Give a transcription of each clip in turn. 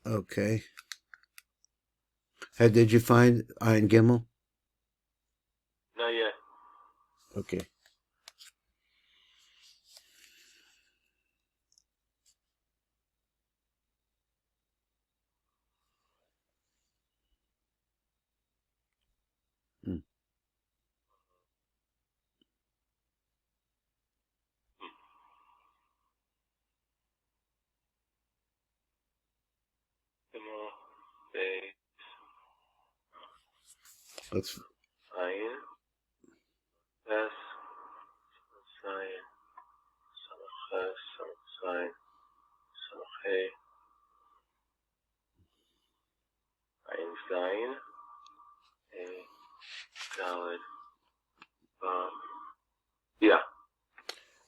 Okay. Did you find Ayin Gimel? Not yet. Okay. Hmm. Gimel, Beis, Let's. Ayin, Tes, Zayin, Samach Ches, Samach Zayin, Samach Hey, Ayin Zayin, Hey, Daled, Vav. Yeah.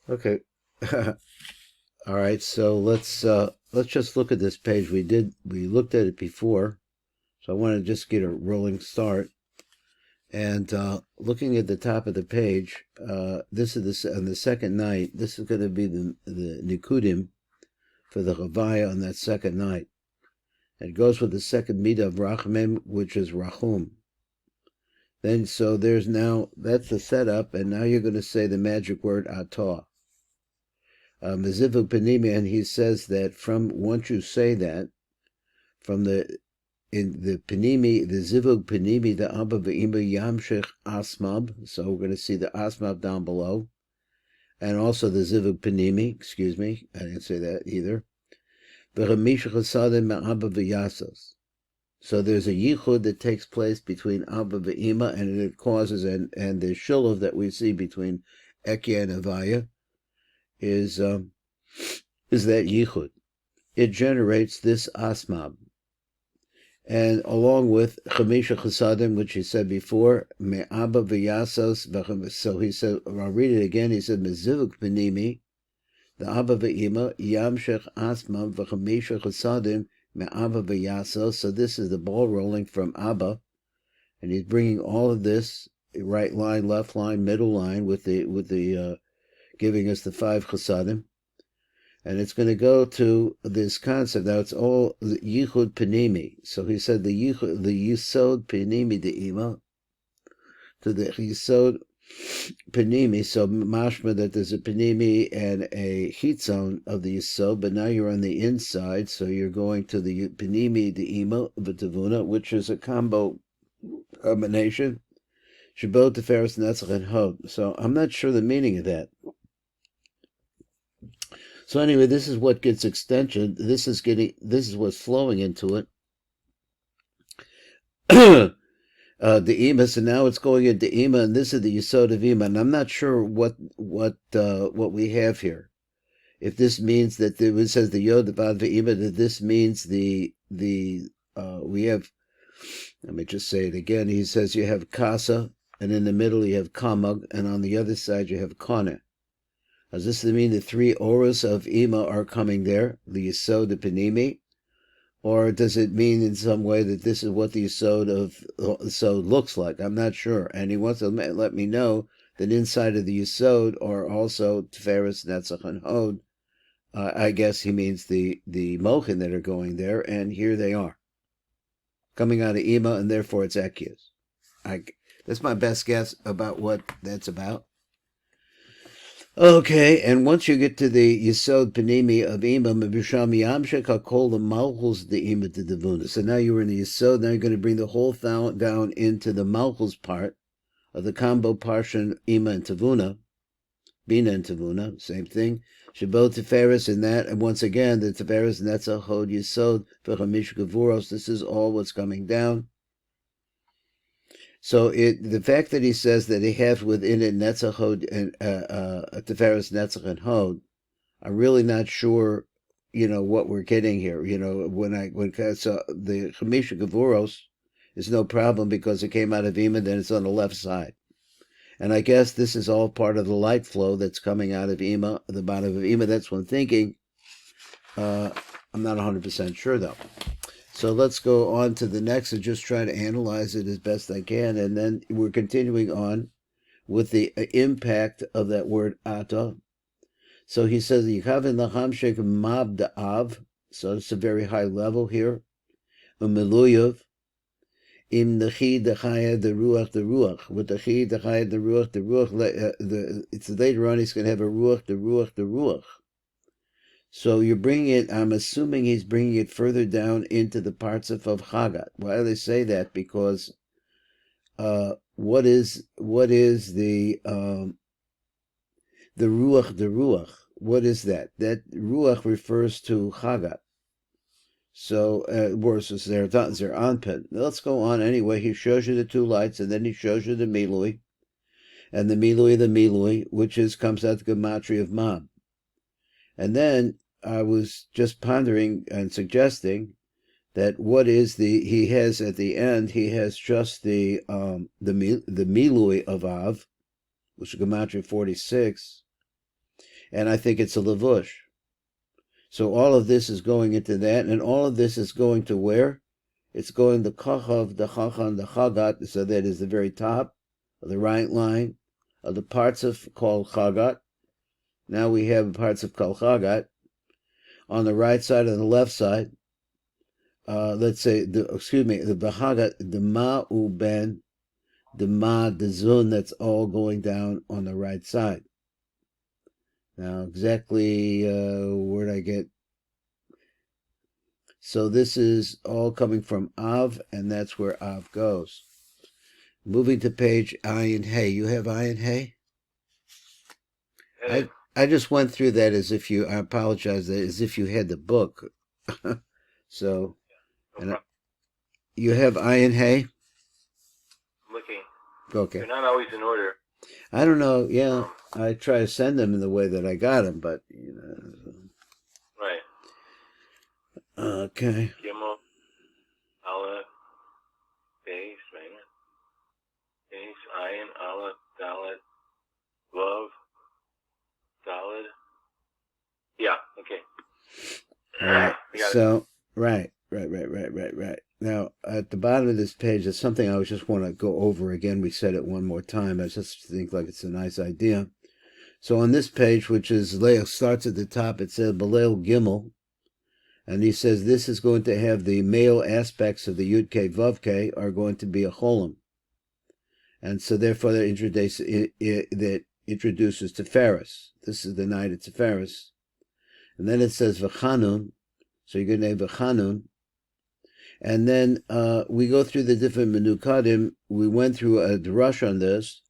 Okay. All right. So let's just look at this page. We looked at it before, so I want to just get a rolling start. And looking at the top of the page, this is on the second night. This is going to be the Nikudim for the Chavaya on that second night. It goes with the second midah of Rachamim, which is Rachum. Then, so there's now, that's the setup, and now you're going to say the magic word Atah. Mezivuk Panimi, and he says that once you say that, in the Panimi, the Zivug Panimi, the Abba V'Ima Yamshech Asmab, so we're going to see the Asmab down below, and also the Zivug Panimi, excuse me, I didn't say that either. V'Chamisha Chasadim Ma'abba V'Yasos. So there's a yichud that takes place between Abba V'Ima, and it causes, and the shulav that we see between Ekya and Avaya is that yichud. It generates this asmab. And along with Chamisha Chasadim, which he said before, Me'abba V'Yasos, so he said, I'll read it again, he said, Mezivuk Penimi, the Abba V'Ima, Yamshech Asmab V'Chamisha Chasadim, Me'abba V'Yasos. So this is the ball rolling from Abba, and he's bringing all of this, right line, left line, middle line, with the giving us the 5 Chasadim. And it's going to go to this concept. Now it's all Yichud Panimi. So he said the Yisod Panimi De'ima, to the Yisod Panimi. So mashma that there's a Panimi and a Hitzon of the Yisod, but now you're on the inside, so you're going to the Panimi De'ima V'Tavuna, which is a combo combination. Shabot, Teferes, Netzach, and Hod. So I'm not sure the meaning of that. So anyway, this is what gets extension. This is what's flowing into it. The Ima, so now it's going into Ima, and this is the Yisod of Ima, and I'm not sure what we have here. If this means that it says the Yod Vad Ima, that this means we have. Let me just say it again. He says you have Kasa, and in the middle you have Kamag, and on the other side you have Kone. Does this mean the 3 auras of Ima are coming there, the Yisod, the Panimi? Or does it mean in some way that this is what the Yisod looks like? I'm not sure. And he wants to let me know that inside of the Yisod are also Teferes, Netzach, and Hod. I guess he means the Mochin that are going there, and here they are, coming out of Ima, and therefore it's Ekias. That's my best guess about what that's about. Okay, and once you get to the Yisod Panimi of Ima, Mebisham Yamshek HaKol the Malchus the Ima to Devuna. So now you're in the Yisod, now you're going to bring the whole down into the Malchus part of the combo Parshan Ima and Tavuna, Bina and Tavuna, same thing. Shabot Teferes in that, and once again, the Teferes Netzach Hod Yisod V'Chamish Gavuros, this is all what's coming down. So the fact that he says that he has within it Netzach Hod and Teferes Netzach and Hod, I'm really not sure, what we're getting here. So the Chamisha Gavuros is no problem because it came out of Ima, then it's on the left side. And I guess this is all part of the light flow that's coming out of Ima, the bottom of Ima. That's what I'm thinking. I'm not 100% sure though. So let's go on to the next and just try to analyze it as best I can. And then we're continuing on with the impact of that word Atah. So he says, Yichavin Lacham Shek Mab Da'av. So it's a very high level here. umeluyov, im nechi dechaya the ruach. With the chi dechaya the ruach, it's later on he's going to have a ruach, the ruach. So you're bringing it, I'm assuming he's bringing it further down into the parts of Chagat. Why do they say that? Because what is the ruach? What is that? That ruach refers to Chagat. So, versus their anpin. Let's go on anyway. He shows you the two lights, and then he shows you the milui, and the milui, which comes out the gematria of Mab. And then I was just pondering and suggesting that he has at the end, he has just the milui of Av, which is gematria 46, and I think it's a lavush. So all of this is going into that, and all of this is going to where? It's going the kachav, the chachan, the chagat, so that is the very top of the right line of the parts of called chagat. Now we have parts of kol chagat on the right side and the left side. Let's say the bahagat, the ma uben, the ma, the zun, that's all going down on the right side. Now exactly where'd I get? So this is all coming from Av, and that's where Av goes. Moving to page Ayin Hey. You have Ayin Hey? I just went through that as if you, I apologize, as if you had the book. So, and you have Ayin Hey? I'm looking. Okay. They're not always in order. I don't know, yeah. I try to send them in the way that I got them, but, you know. Right. Okay. Gimel, Aleph, Beis, right? Beis, Ayin, Aleph, Dalet, Vav, Dalet. Yeah, okay. All right. So, right. Now, at the bottom of this page, there's something I just want to go over again. We said it one more time. I just think like it's a nice idea. So on this page, which is starts at the top, it says Balel Gimel. And he says this is going to have the male aspects of the Yud K Vav K are going to be a cholim. And so therefore that introduces Tiferes. This is the night of Tiferes. And then it says V'chanun. So you're going to have V'chanun. And then we go through the different menukadim. We went through a drush on this,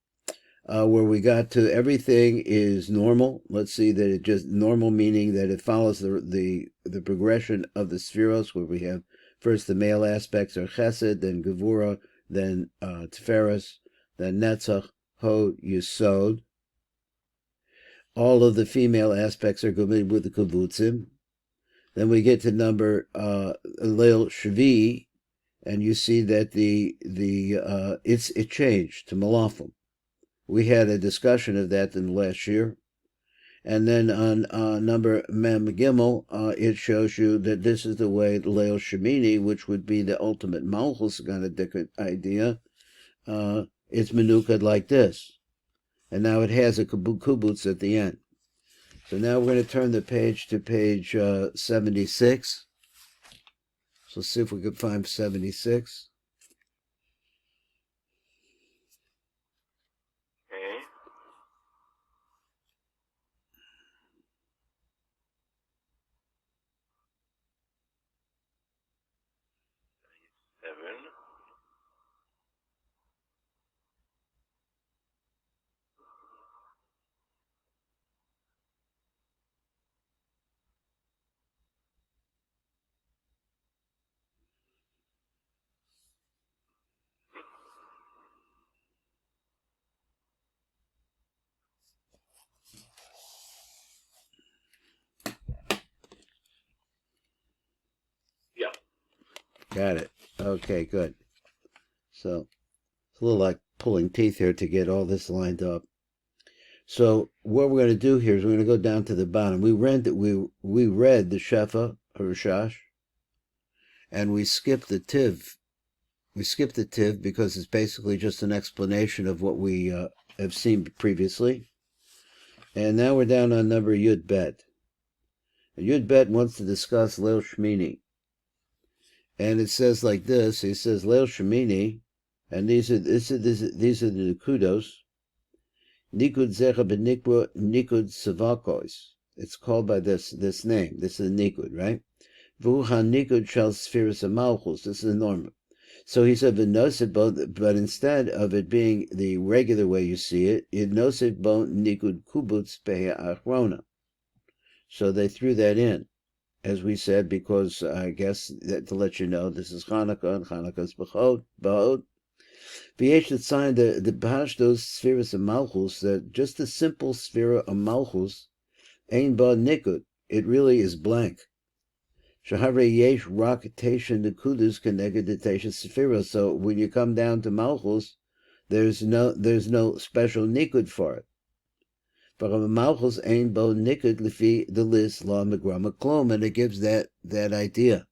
where we got to everything is normal. Let's see that it just normal meaning that it follows the progression of the spheros, where we have first the male aspects are chesed, then gevura, then tiferes, then netzach, hod, yesod. All of the female aspects are committed with the kivutzim. Then we get to number Leil Shvi, and you see that it changed to Malafim. We had a discussion of that in the last year. And then on number Mem Gimel, it shows you that this is the way Leil Shemini, which would be the ultimate Malchus kind of idea, it's menukad like this. And now it has a kubutz at the end. So now we're going to turn the page to page 76. So let's see if we can find 76. Okay. 7. Yeah. Got it. Okay, good. So it's a little like pulling teeth here to get all this lined up. So what we're going to do here is we're going to go down to the bottom. We read the Shefa Rashash, and we skipped the Tiv. We skipped the Tiv because it's basically just an explanation of what we have seen previously. And now we're down on number Yud Bet. Yud Bet wants to discuss Leil Shmini. And it says like this. He says Leil Shemini, and these are the Nikudos. Nikud Zecha Benikra Nikud Savakos. It's called by this name. This is the Nikud, right? Vuha Nikud Shal Spheres Malchus. This is the normal. So he said V'nosef but instead of it being the regular way you see it, Nosef Bo Nikud Kubutz Peha Achrona. So they threw that in, as we said, because I guess that to let you know this is Hanukkah, and Hanukkah's B'chod. V'yesh the sign the Pashtos spheres of Malchus, that just the simple sphere of Malchus, Ein Ba Nikud, it really is blank. Shahare Yesh Rak Tesha Nikudas Keneged Tesha Sphira. So when you come down to Malchus, there's no special Nikud for it. But Malchus Ein Bo Nikud Lefi the list La Megrama Klom, and it gives that idea,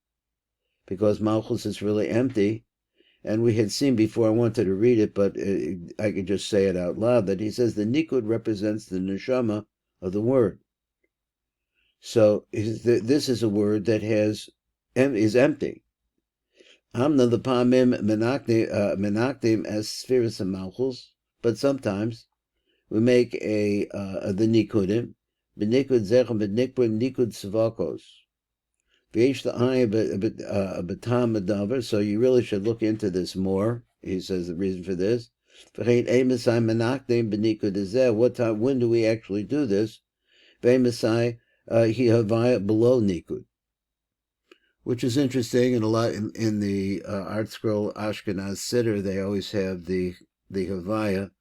because Malchus is really empty. And we had seen before, I wanted to read it, but I could just say it out loud, that he says the Nikud represents the neshama of the word. So this is a word that is empty. Amna the pamim menakdim as spheres of malchus, but sometimes we make the Nikudim, b'nikud zechem b'nikbur nikud svakos. So you really should look into this more. He says the reason for this. What time? When do we actually do this? Below Nikud, which is interesting. And a lot in the Art Scroll Ashkenaz Siddur, they always have the Havaya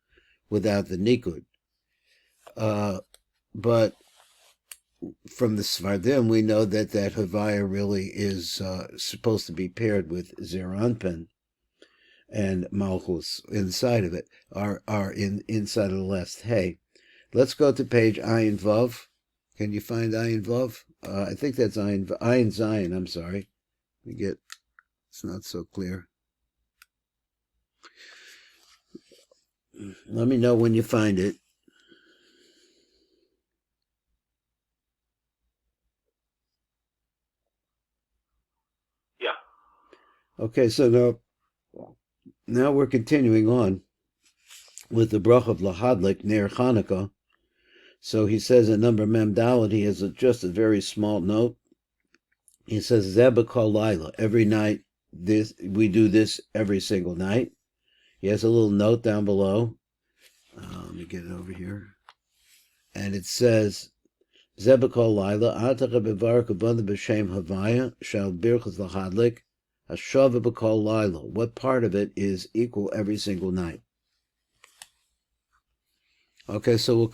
without the Nikud. But from the Svardim, we know that Havaya really is supposed to be paired with Zeranpin and Malchus inside of it, are inside of the last Hey. Let's go to page Ayin Vav. Can you find Ayin Vav? I think that's Ayin Zayin, I'm sorry. It's not so clear. Let me know when you find it. Okay, so now we're continuing on with the brach of Lahadlik near Hanukkah. So he says in number Mem Dalet, he has just a very small note. He says Zeba Kol Laila, every night. We do this every single night. He has a little note down below. Let me get it over here, and it says Zeba Kol Laila Atah Bevarak Abanda B'Shem Havaya Shal Birchas Lahadlik. Hashava b'kol laila. What part of it is equal every single night? Okay, so we'll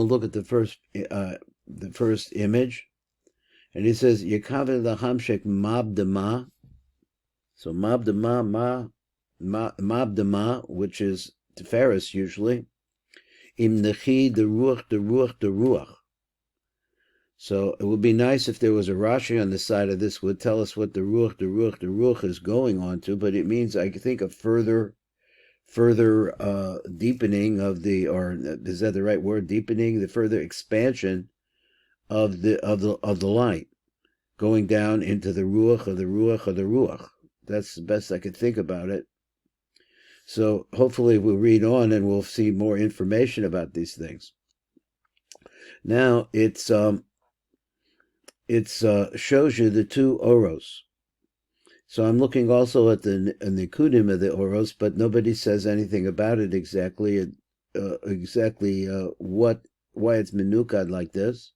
look at the first image, and he says Yekaven lahamshek mabdama. So mabdama, which is Tiferes usually. Im nechi the ruach. So it would be nice if there was a Rashi on the side of this would tell us what the ruach is going on to, but it means, I think, a further deepening of or is that the right word? Deepening, the further expansion of the light, going down into the ruach of the ruach of the ruach. That's the best I could think about it. So hopefully we'll read on and we'll see more information about these things. Now it shows you the two oros. So I'm looking also at the Nikudim of the oros, but nobody says anything about it exactly why it's menukad like this.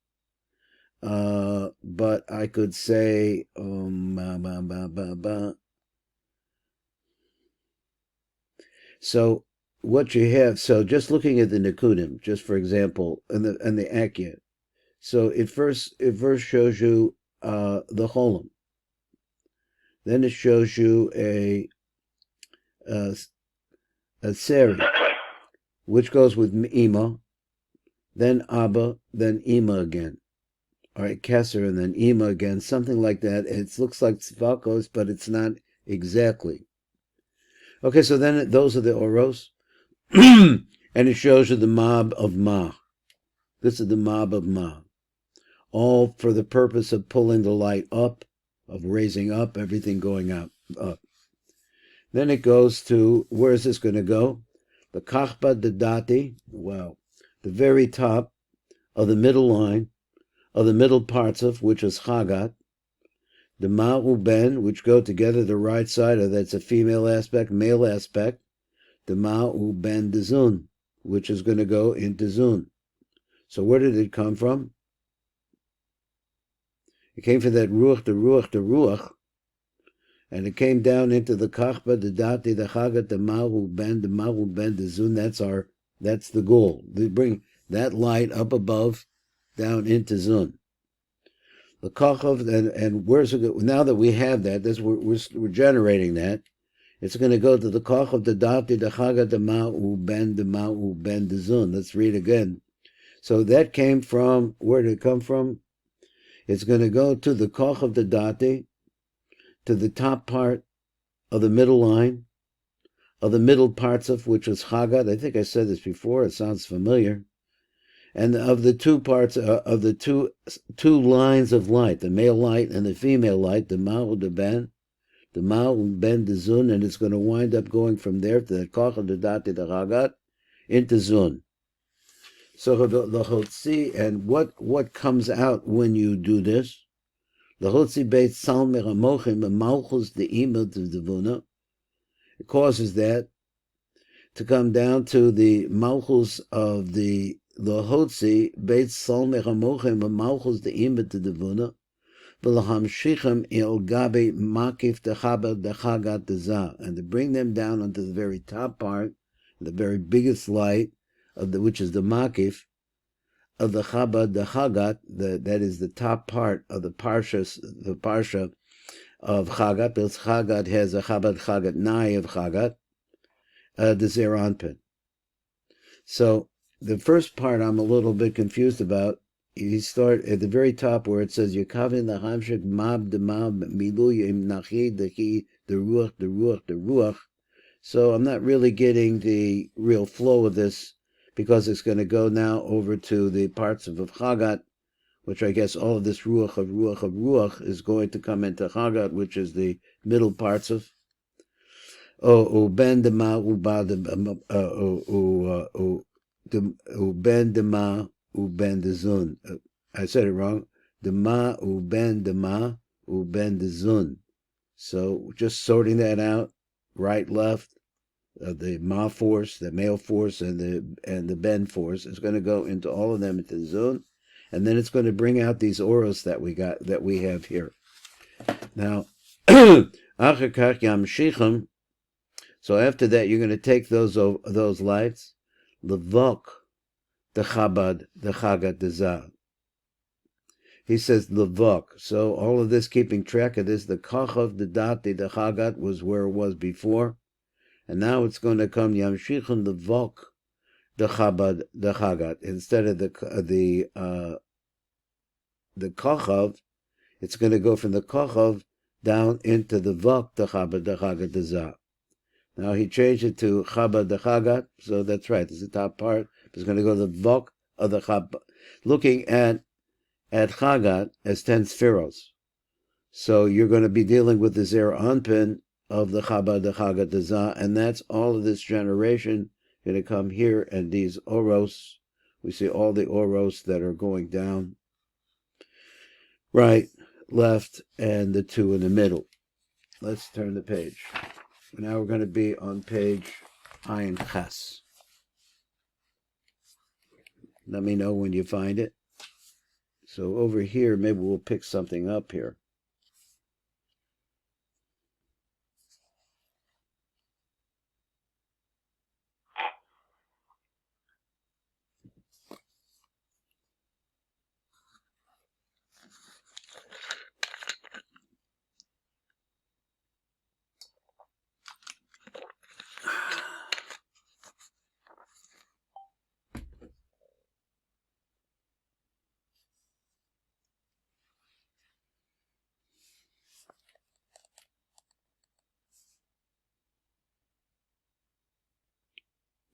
But I could say So what you have, so just looking at the Nikudim, just for example, and the Akyat. So it first shows you the Cholim. Then it shows you a Seri, which goes with Ima, then Abba, then Ima again. All right, Kesser, and then Ima again, something like that. It looks like Tzvakos, but it's not exactly. Okay, so then those are the Oros. And it shows you the Mab of Ma. This is the Mab of Ma. All for the purpose of pulling the light up, of raising up, everything going up. up. Then it goes to, where is this going to go? The kachba dedati, wow, the very top of the middle line, of the middle parts of, which is chagat, the ma'u ben, which go together, the right side, of that's a female aspect, male aspect, the ma'u ben de zun, which is going to go into zun. So where did it come from? It came from that ruach, the ruach, the ruach, and it came down into the kachba, the dati, the chagat, the ma'u ben, the zun. That's the goal. They bring that light up above, down into zun. The kachov, and where's it go? Now that we have that, we're generating that. It's going to go to the kachov, the dati, the chagat, the ma'u ben, the zun. Let's read again. So that came from, where did it come from? It's going to go to the koch of the dati, to the top part of the middle line, of the middle parts of which was chagat. I think I said this before. It sounds familiar. And of the two parts, of the two lines of light, the male light and the female light, the ma'u de ben de zun, and it's going to wind up going from there to the koch of the dati, the chagat, into zun. So the Hotzi, and what comes out when you do this? The Hotzi Beit Salmer Amochim and Malchus the Imel to Devuna. It causes that to come down to the Malchus of the Hotzi Beit Salmer Amochim and Malchus the Imel to Devuna. V'lahamshichem il gabe makif dechaba dechagat dezah, and to bring them down onto the very top part, the very biggest light of which is the makif of the Chabad, the Chagat, that is the top part of the parsha of Chagat, because Chagat has a Chabad Chagat Nai of Chagat, the Zer Anpin. So the first part I'm a little bit confused about. You start at the very top where it says Yekavin the Hamshik Mab de Mab Miluyim Nachi the Ruach. So I'm not really getting the real flow of this, because it's going to go now over to the parts of Chagat, which I guess all of this ruach is going to come into Chagat, which is the middle parts of. Ben dema ben dema ben dezun. I said it wrong. Dema ben dema ben dezun. So just sorting that out, right, left. The ma force, the male force, and the ben force is going to go into all of them into the zone, and then it's going to bring out these auras that we have here. Now, achakach yamshichem. So after that, you're going to take those lights, levok, the chabad, the chagat, the zah. He says levok. So all of this, keeping track of this, the kachov, the dati, the chagat was where it was before. And now it's going to come Yamshichun the Vok, the Chabad, the Chagat. Instead of the Kochav, it's going to go from the Kochav down into the Vok, the Chabad, the Chagat, the Zah. Now he changed it to Chabad, the Chagat, so that's right. It's the top part. It's going to go to the Vok of the Chabad. Looking at Chagat as 10 spheros. So you're going to be dealing with the Zer Anpin of the Chabad, the Chagat, the Zah, and that's all of this generation going to come here, and these oros, we see all the oros that are going down, right, left, and the two in the middle. Let's turn the page. Now we're going to be on page Ayin Ches. Let me know when you find it. So over here, maybe we'll pick something up here.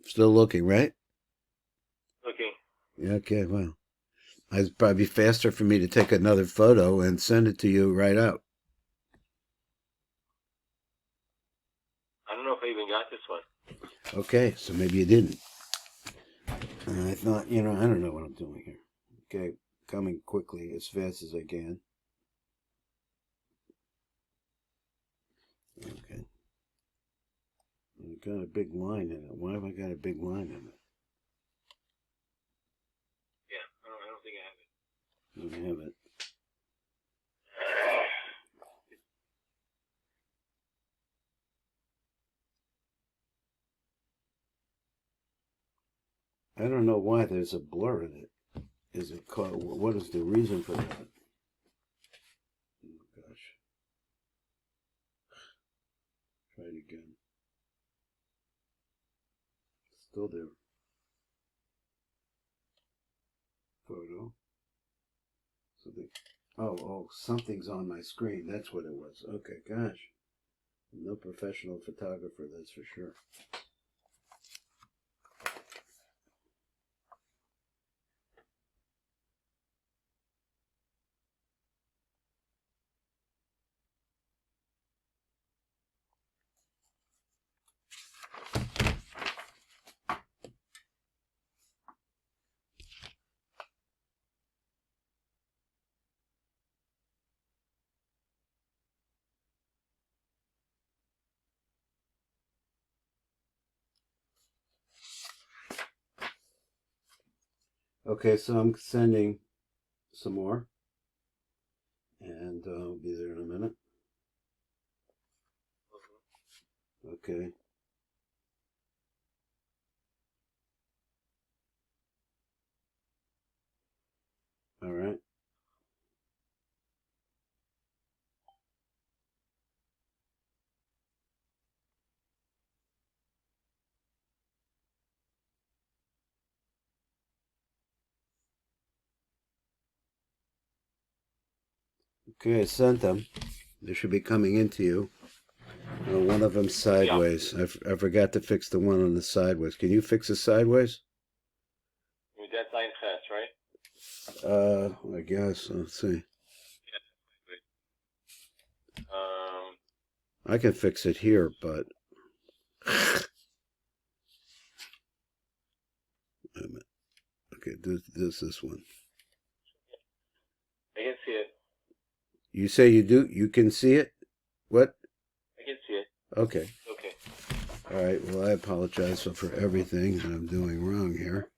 Still looking, right? Okay. Yeah, okay, well. It's probably faster for me to take another photo and send it to you right out. this one. Okay, so maybe you didn't. And I thought, I don't know what I'm doing here. Okay, coming quickly as fast as I can. Okay. I've got a big line in it. Why have I got a big line in it? Yeah, I don't think I have it. I don't have it. I don't know why there's a blur in it. Is it called? What is the reason for that? Oh gosh. Try it again. Still there. Photo. So something's on my screen. That's what it was. Okay, gosh. I'm no professional photographer, that's for sure. Okay, so I'm sending some more, and I'll be there in a minute. Okay. All right. Okay, I sent them. They should be coming into you. One of them sideways. Yeah. I forgot to fix the one on the sideways. Can you fix the sideways? That's line fast, right? I guess. Let's see. I can fix it here, but okay, this one. I can see it. You say you do? You can see it? What? I can see it. Okay. Okay. All right. Well, I apologize for everything that I'm doing wrong here.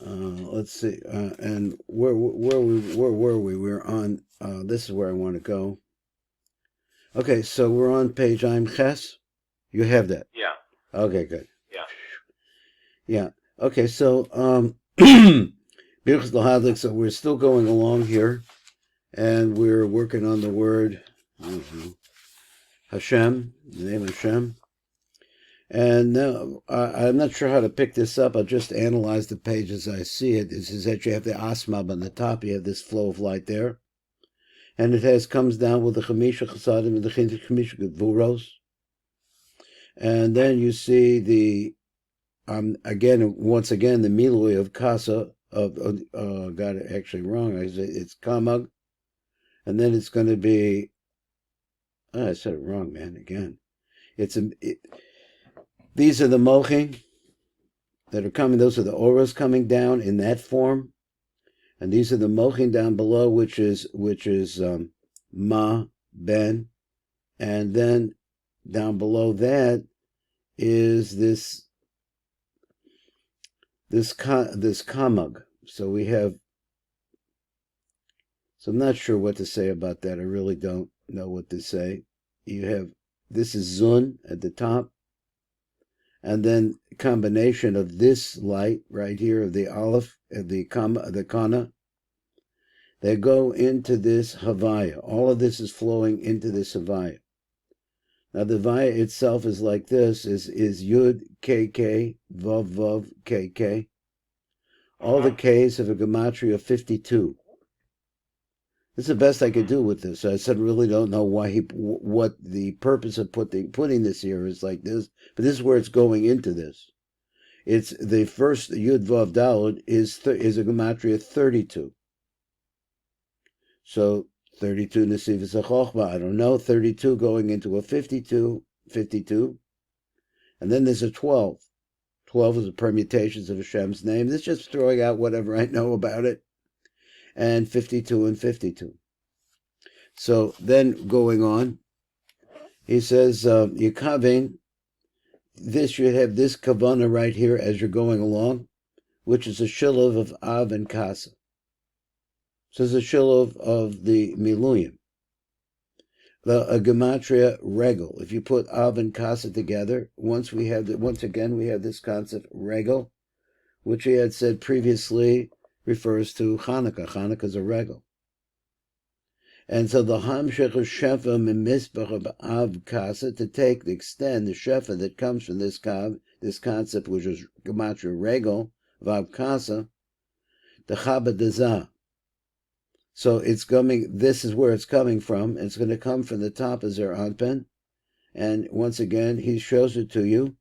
Let's see. And where were we? We were on. This is where I want to go. Okay, so we're on page I'm Ches. You have that? Yeah. Okay, good. Yeah. Yeah. Okay, so so we're still going along here, and we're working on the word Hashem, the name Hashem. And now I'm not sure how to pick this up. I'll just analyze the page as I see it. This is that you have the asmab on the top. You have this flow of light there. And it comes down with the Chamisha Chasadim and the Chamisha Gvuros. And then you see the, once again, the Milui of Kasa, got it actually wrong. It's Kamag. And then it's going to be, I said it wrong, man, again. These are the Mochin that are coming. Those are the auras coming down in that form. And these are the Mochin down below, which is Ma, Ben. And then down below that is this Kamag. So we have, so I'm not sure what to say about that. I really don't know what to say. You have, this is Zun at the top. And then combination of this light right here, of the Aleph, the Kana, they go into this Havaya. All of this is flowing into this Havaya. Now the Havaya itself is like this, is Yud, KK, Vav, Vav, KK. All the K's have a gematria of 52. This is the best I could do with this. I said, really don't know what the purpose of putting this here is like this, but this is where it's going into this. It's the first Yud Vav Daled is a gematria 32. So 32 Nesivus HaChochma, I don't know, 32 going into a 52, And then there's a 12. 12 is the permutations of Hashem's name. This is just throwing out whatever I know about it. And 52 and 52. So then going on, he says, Yekavin, this should have this kavanah right here as you're going along, which is a shilov of Av and Kasa. So it's a shilov of the Miluyim. A gematria regel. If you put Av and Kasa together, once again we have this concept regel, which we had said previously refers to Chanukah. Chanukah is a regel. And so the Hamshech of Shefa Mimisbach of Av Kasa, to extend the Shefa that comes from this concept, which is gematria regel of Av Kasa, the Chabad Dazah. So it's coming, this is where it's coming from. It's going to come from the top of Zer Anpen. And once again, he shows it to you.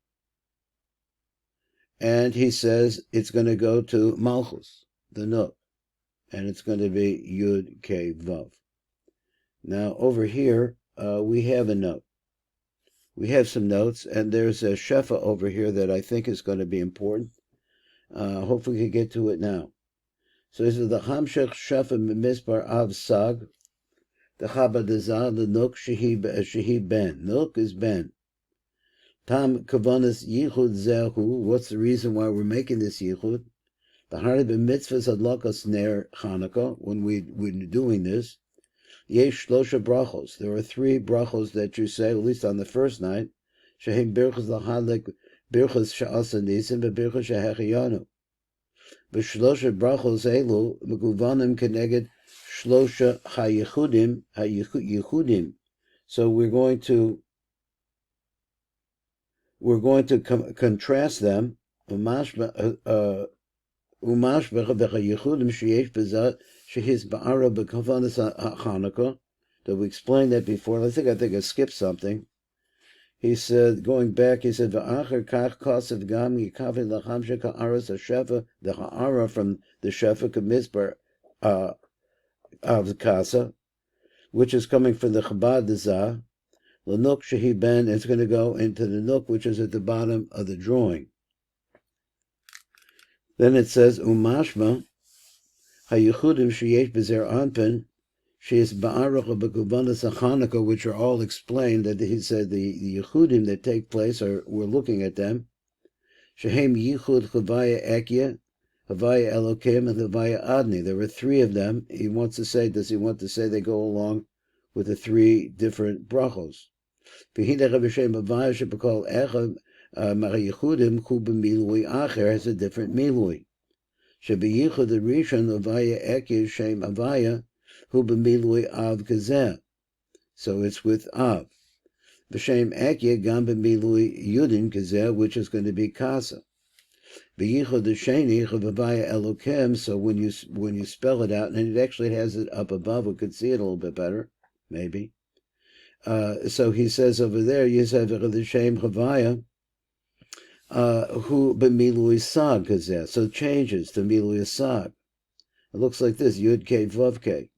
And he says it's going to go to Malchus, the Nook. And it's going to be Yud Ke Vav. Now over here, we have a note. We have some notes, and there's a Shefa over here that I think is going to be important. Hopefully we can get to it now. So this is the Hamshech Shefa Mimisbar Av Sag, the Chabad Dazah, the Nuk Shehi Ben. Nuk is Ben. Tam Kavanas Yichud Zehu. What's the reason why we're making this Yichud? The Harib Mitzvahs Adlakas Ner Chanukah, when we're doing this. Yesh Shlosha Brachos. There are 3 brachos that you say, at least on the first night. Shehim Birchas Lahadlik, Birchas Sha'asa Nisim, Birchas Shehechiyanu. B'shlosha brachos elu meguvanim keneged shlosha hayichudim. So we're going to contrast them. Umashbech v'chayichudim sheyesh b'zat shehiz ba'ara b'kavanas Chanukah. That we explained that before. I think I skipped something. He said, going back, he said, "V'acher kach kosev gam yikavi lacham sheka'aras hashefa." The ha'ara from the shefa k'mizbar of kasa, which is coming from the Chabad Dazah. L'nuk shehi ben. It's going to go into the nuk, which is at the bottom of the drawing. Then it says, "Umashma hayichudim sheyesh b'zer anpen." She is ba'arach b'kuvanas Chanukah, which are all explained. That he said the yichudim that take place we're looking at them. Shehem yichud chavaya ekya, chavaya elokim, and chavaya adni. There are 3 of them. Does he want to say they go along with the 3 different brachos? V'hinech b'shem havaya shebekol echad ma'yichudim hu b'milui acher has a different milui. Shebeyichud the rishon havaya ekya shem havaya hu b'milui av kazeh. So it's with av. B'shem ekya gam b'milui yudin kazeh, which is going to be kasa. B'yichud the sheni chavavaya elokim. So when you spell it out, and it actually has it up above, we could see it a little bit better, maybe. So he says over there, Yisav the shem chavaya hu b'milui sag kazeh. So it changes to milui sag. It looks like this: Yud K Vav K.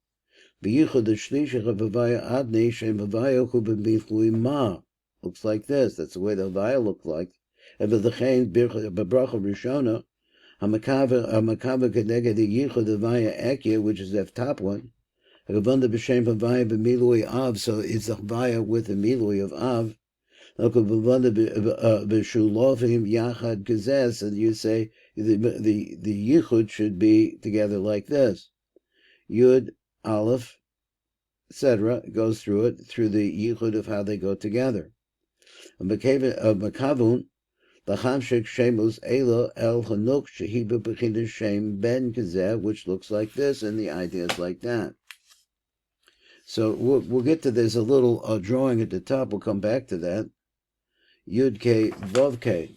B'yichud the shlish chavavaya adni shem havaya hu b'milui ma. Looks like this. That's the way the havaya looked like. And v'lechein b'bracha rishona hamakava keneged the yichud havaya ekya, which is the top one. Havanda b'shem havaya b'milui av. So it's the havaya with the milui of av. Havanda b'shulovim yachad kazes, and you say the yichud should be together like this. Yud Aleph, etc. goes through it, through the yichud of how they go together. Makavun, the Hamshek Shemus Elo El Hanuk Shehiba Bechina Shem Ben Kazeh, which looks like this, and the idea is like that. So we'll get to there's a little drawing at the top. We'll come back to that. Yud K Vav K.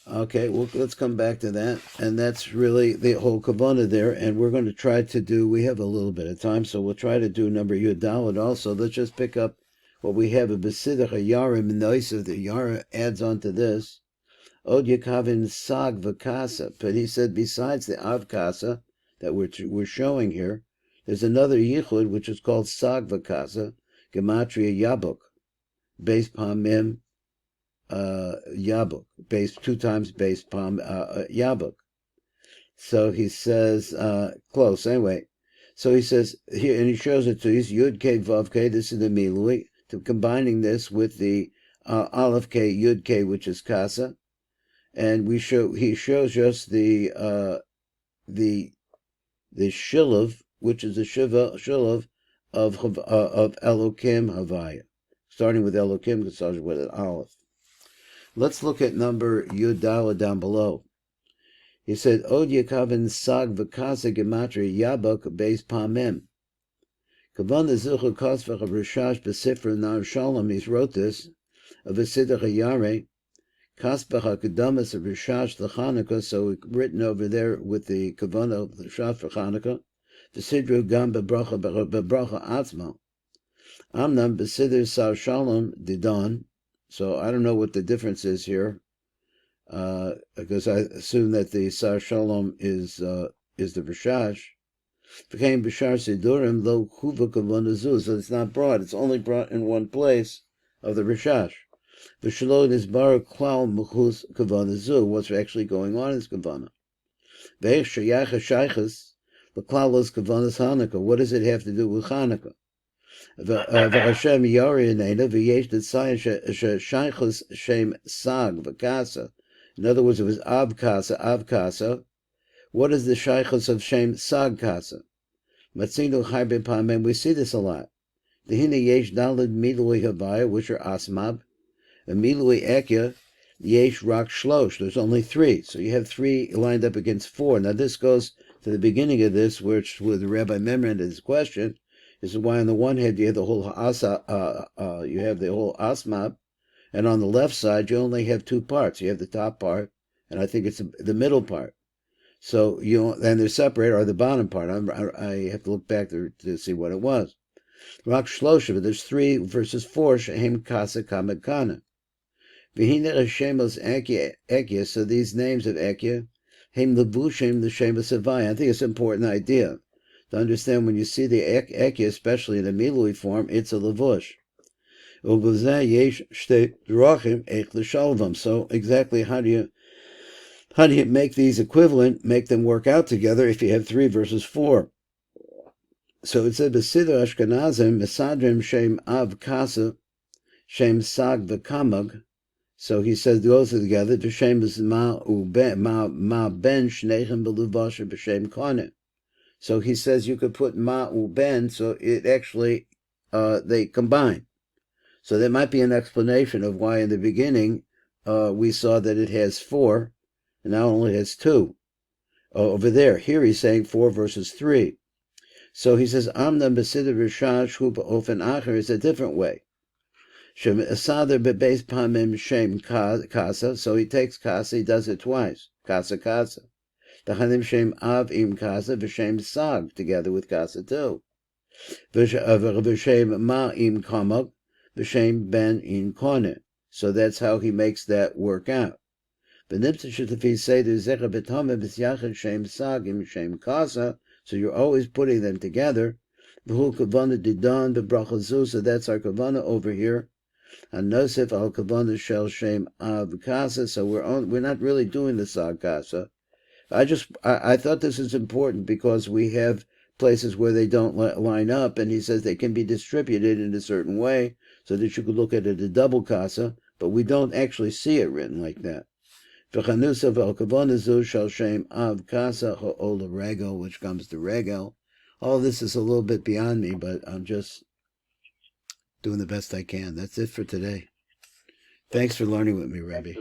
Okay, well, let's come back to that. And that's really the whole kavanah there. And we're going to try to do, we have a little bit of time, so we'll try to do number Yud Daled also. Let's just pick up what we have, a Besidach, a Yara Minoisa. The Yara adds on to this. Od Yakavin Sag Vakasa. But he said, besides the Avkasa that we're showing here, there's another Yichud, which is called Sag Vakasa, Gematria Yabuk, based upon Mem Yabuk, base 2 times base palm Yabuk. So he says, close, anyway. So he says, here, and he shows it to us, Yud K Vav K, this is the Milui, to combining this with the Aleph K, Yud K, which is Kasa, and he shows us the Shilav, which is the Shilav of Elokim Havaya, starting with Elokim, starting with an Aleph. Let's look at number Yud Dalet down below. He said, Od Yakavan Sag Vakasa Gematria Yabak Beis Pamem. Kavan the Zuchu Kosvach of RASHASH Besifra Nar Shalom, he wrote this, of Asidach Hayare, Kasbach HaKadamas of RASHASH the Chanukah, so written over there with the Kavan of the RASHASH for Chanukah, Vesidru Gam Bebracha Atzma. Amnam Besidr Sar Shalom Didon, so I don't know what the difference is here. Because I assume that the Sar Shalom is the Rashash. Became Bishar Sidurim lo Kuva Kavanazu, so it's not brought. It's only brought in one place of the Rashash. V'shalom is bar klal mechus Kavanazu. What's actually going on is Kavana. Ve'ech shayach shaychus l'klal is Kavanas Hanukkah. What does it have to do with Hanukkah? V'Hashem yari inena v'yesh d'tzayin shaychus shem sag v'kasa. In other words, it was Av Kasa. What is the shaychus of Shem Sag Kasa? Matzinu Chaybe Pamem, we see this a lot. The Hina Yesh Dalad Milui Havaya, which are Asmab, and Milui Ekya, Yesh Rak Shlosh, there's only 3. So you have 3 lined up against 4. Now this goes to the beginning of this, which with Rabbi Memran his question, is why on the one hand you have the whole Asmab, and on the left side, you only have 2 parts. You have the top part, and I think it's the middle part. So, and they're separated, or the bottom part. I have to look back to see what it was. Rak Shlosha, but there's 3 versus 4, Shehem Kasa Kamekana. Vihina Shemos Ekya, so these names of Ekya, Hem Levushim, the Shemos Havaya. I think it's an important idea to understand when you see the Ekya, especially in the Milui form, it's a Levush. So exactly how do you make these equivalent, make them work out together if you have 3 versus 4? So it said Besidra Ashkenazim Mesadrim Shem Av Kasa Shem Sag V'Kamag. So he says those together. The Shem is Ma Ben Shnechem Beluvash B'Shem Kone. So he says you could put Ma Ben, so it actually they combine. So there might be an explanation of why in the beginning we saw that it has 4, and now only has 2. Over there, here he's saying 4 versus 3. So he says, Amnam B'Sidr Rashash Hu B'Ofen Acher is a different way. Shem Asader B'Beis Pamim Shem Kasa, so he takes Kasa, he does it twice. Kasa. T'chanim Shem Av Im Kasa, V'Shem Sag, together with Kasa too. V'Shem Ma Im Kamag, V'Shem Ben in Kone. So that's how he makes that work out. So you're always putting them together. So that's our kavana over here. So we're not really doing the sag kasa. I thought this is important because we have places where they don't line up, and he says they can be distributed in a certain way so that you could look at it a double kasa, but we don't actually see it written like that. Which comes to regel. All this is a little bit beyond me, but I'm just doing the best I can. That's it for today. Thanks for learning with me, Rabbi.